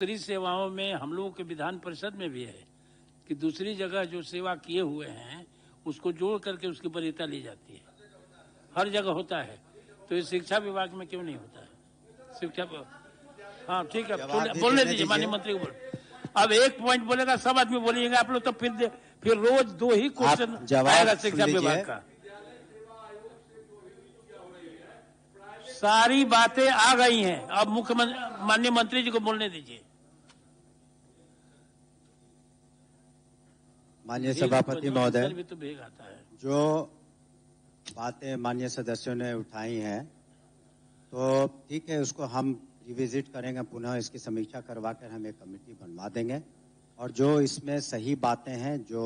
दूसरी सेवाओं में हम लोगों के विधान परिषद में भी है कि दूसरी जगह जो सेवा किए हुए हैं उसको जोड़ करके उसकी वरीयता ली जाती है। हर जगह होता है, तो ये शिक्षा विभाग में क्यों नहीं होता है? शिक्षा, हाँ ठीक है, बोलने दीजिए माननीय मंत्री को। बोल, अब एक पॉइंट बोलेगा, सब आदमी बोलिएगा आप लोग, तो फिर रोज दो ही क्वेश्चन आएगा शिक्षा विभाग का। सारी बातें आ गई हैं, अब मुख्यमंत्री माननीय मंत्री जी को बोलने दीजिए। माननीय सभापति महोदय, भी तो भेग आता है। जो बातें माननीय सदस्यों ने उठाई हैं, तो ठीक है, उसको हम रिविजिट करेंगे, पुनः इसकी समीक्षा करवा कर हम एक कमेटी बनवा देंगे, और जो इसमें सही बातें हैं जो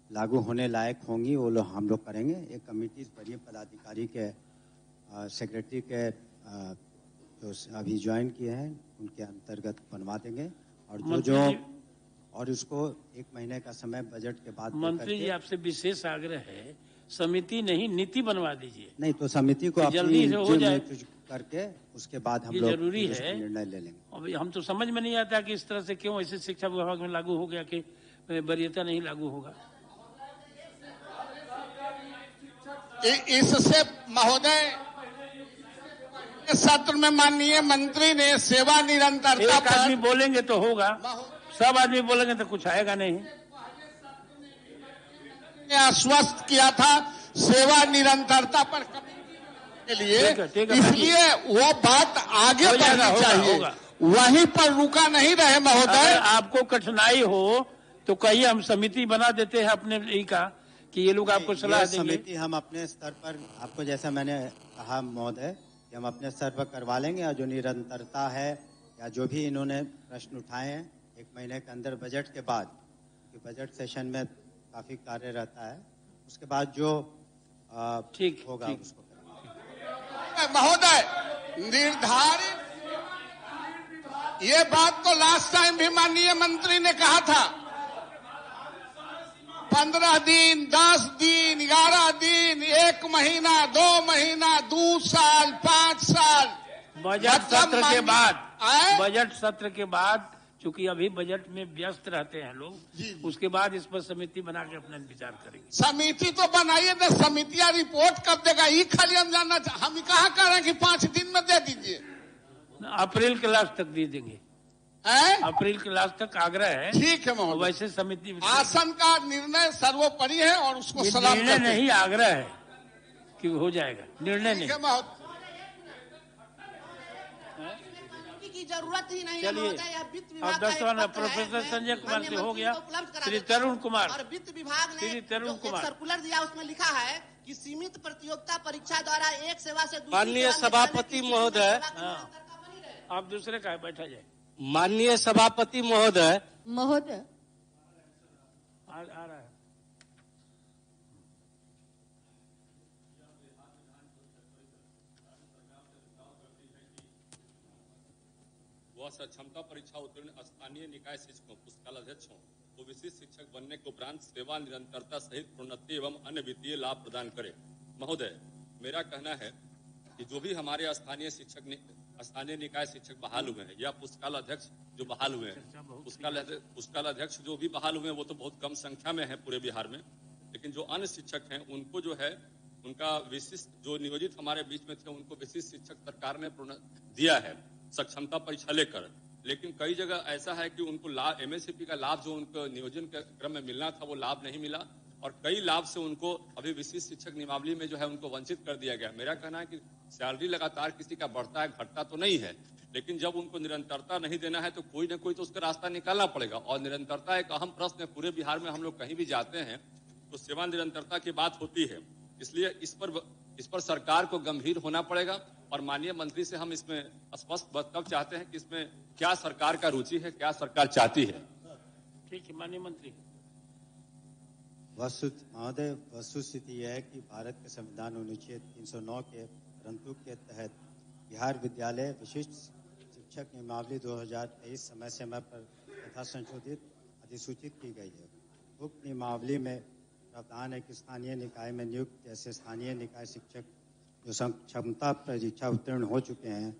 लागू होने लायक होंगी वो हम लोग करेंगे। एक कमेटी वरीय पदाधिकारी के सेक्रेटरी के जो अभी ज्वाइन किए हैं उनके अंतर्गत बनवा देंगे, और उसको एक महीने का समय बजट के बाद। मंत्री जी आपसे विशेष आग्रह है, समिति नहीं नीति बनवा दीजिए। नहीं तो समिति को जल्दी से हो जाए करके उसके बाद हम लोग जरूरी है निर्णय ले लेंगे। अभी हम तो समझ में नहीं आता कि इस तरह से क्यों ऐसे शिक्षा विभाग में लागू हो गया कि वरीयता नहीं लागू होगा। इससे महोदय सत्र में माननीय मंत्री ने सेवा निरंतरता एक आदमी बोलेंगे तो होगा, सब आदमी बोलेंगे तो कुछ आएगा नहीं। आश्वस्त किया था सेवा निरंतरता पर के लिए, इसलिए वो बात आगे बढ़नी चाहिए, वहीं पर रुका नहीं रहे महोदय। आपको कठिनाई हो तो कहिए, हम समिति बना देते हैं अपने ही का कि ये लोग आपको सलाह देंगे। समिति हम अपने स्तर पर, आपको जैसा मैंने कहा महोदय, कि हम अपने स्तर पर करवा लेंगे, और जो निरंतरता है या जो भी इन्होंने प्रश्न उठाए हैं, एक महीने के अंदर बजट के बाद, कि बजट सेशन में काफी कार्य रहता है, उसके बाद जो ठीक होगा उसको महोदय निर्धारित। ये बात तो लास्ट टाइम भी माननीय मंत्री ने कहा था, 15 दिन, 10 दिन, 11 दिन, 1 महीना, 2 महीना, 2 साल, 5 साल बजट सत्र के बाद, बजट सत्र के बाद, चूंकि अभी बजट में व्यस्त रहते हैं लोग, उसके बाद इस पर समिति बना के अपना विचार करेंगे। समिति तो बनाइए ना, समितियां रिपोर्ट कब देगा ये खाली हम जानना। हम कहाँ कह रहे हैं कि 5 दिन में दे दीजिए, अप्रैल के लास्ट तक दे देंगे। अप्रैल के लास्ट तक आग्रह है। ठीक है महोदय, वैसे समिति आसन का निर्णय सर्वोपरि है और उसको सलाम निर्णय नहीं, आग्रह है कि हो जाएगा, निर्णय नहीं। की जरूरत ही नहीं है। चलिए अब 10वां प्रोफेसर संजय कुमार से हो गया। श्री तरुण कुमार, और वित्त विभाग ने सर्कुलर दिया, उसमें लिखा है कि सीमित प्रतियोगिता परीक्षा द्वारा एक सेवा से दूसरी। माननीय सभापति महोदय, आप दूसरे का बैठा जाए। माननीय सभापति महोदय, आ रहा है। वह सक्षमता परीक्षा उत्तीर्ण स्थानीय निकाय शिक्षकों, पुस्तकालयाध्यक्षों को विशिष्ट शिक्षक बनने के उपरांत सेवा निरंतरता सहित प्रोन्नति एवं अन्य वित्तीय लाभ प्रदान करे। महोदय, मेरा कहना है कि जो भी हमारे स्थानीय निकाय शिक्षक बहाल हुए हैं या पुस्तकालयाध्यक्ष जो बहाल हुए हैं, पुस्तकालयाध्यक्ष जो भी बहाल हुए हैं वो तो बहुत कम संख्या में है पूरे बिहार में, लेकिन जो अन्य शिक्षक हैं उनको जो है उनका विशिष्ट जो नियोजित हमारे बीच में थे उनको विशिष्ट शिक्षक सरकार ने दिया है सक्षमता परीक्षा लेकर, लेकिन कई जगह ऐसा है कि उनको लाभ, एमएससीपी का लाभ जो उनको नियोजन के क्रम में मिलना था वो लाभ नहीं मिला, और कई लाभ से उनको अभी विशिष्ट शिक्षक नियमावली में जो है उनको वंचित कर दिया गया। मेरा कहना है कि सैलरी लगातार किसी का बढ़ता है घटता तो नहीं है, लेकिन जब उनको निरंतरता नहीं देना है तो कोई ना कोई तो उसका रास्ता निकालना पड़ेगा, और निरंतरता एक अहम प्रश्न है। पूरे बिहार में हम लोग कहीं भी जाते हैं तो सेवा निरंतरता की बात होती है, इसलिए इस पर सरकार को गंभीर होना पड़ेगा, और माननीय मंत्री से हम इसमें स्पष्ट वक्तव्य चाहते हैं कि इसमें क्या सरकार का रुचि है, क्या सरकार चाहती है। ठीक है माननीय मंत्री। महोदय, वस्तुस्थिति यह है कि भारत के संविधान अनुच्छेद 309 के परंतु के तहत बिहार विद्यालय विशिष्ट शिक्षक नियमावली 2023 समय समय पर यथा संशोधित अधिसूचित की गई है। उक्त नियमावली में प्रावधान है कि स्थानीय निकाय में नियुक्त जैसे स्थानीय निकाय शिक्षक जो क्षमता परीक्षा उत्तीर्ण हो चुके हैं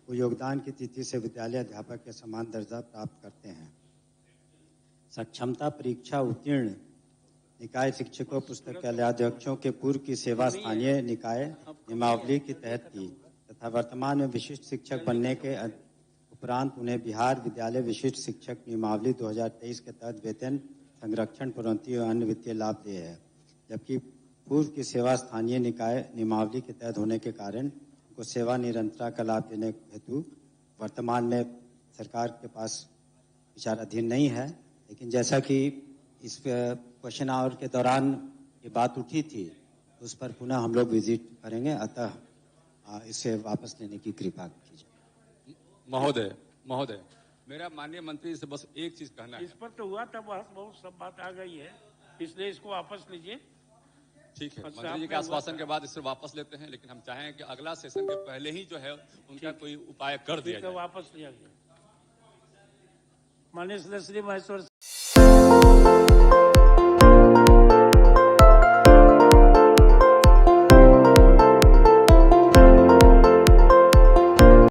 वो योगदान की तिथि से विद्यालय अध्यापक के समान दर्जा प्राप्त करते हैं। सक्षमता परीक्षा उत्तीर्ण निकाय शिक्षकों पुस्तकालयाध्यक्षों के पूर्व की सेवा स्थानीय निकाय नियमावली के तहत की तथा वर्तमान में विशिष्ट शिक्षक बनने के उपरांत उन्हें बिहार विद्यालय विशिष्ट शिक्षक नियमावली 2023 के तहत वेतन संरक्षण प्रोन्नति और अन्य वित्तीय लाभ दिए हैं, जबकि पूर्व की सेवा स्थानीय निकाय नियमावली के तहत होने के कारण उनको सेवा निरंतरता का लाभ देने हेतु वर्तमान में सरकार के पास विचाराधीन नहीं है। लेकिन जैसा कि इस क्वेश्चन आवर के दौरान ये बात उठी थी, उस पर पुनः हम लोग विजिट करेंगे, अतः इसे वापस लेने की कृपा कीजिए। महोदय मेरा माननीय मंत्री से बस एक चीज कहना है। इस पर तो हुआ था बहस, बहुत सब बात आ गई है, इसलिए इसको वापस लीजिए। ठीक है, मंत्री जी के आश्वासन के बाद इसे वापस लेते हैं, लेकिन हम चाहें कि अगला सेशन के पहले ही जो है उनका कोई उपाय कर दिया जाए। वापस लिया गया। माननीय सदस्य श्री महेश्वर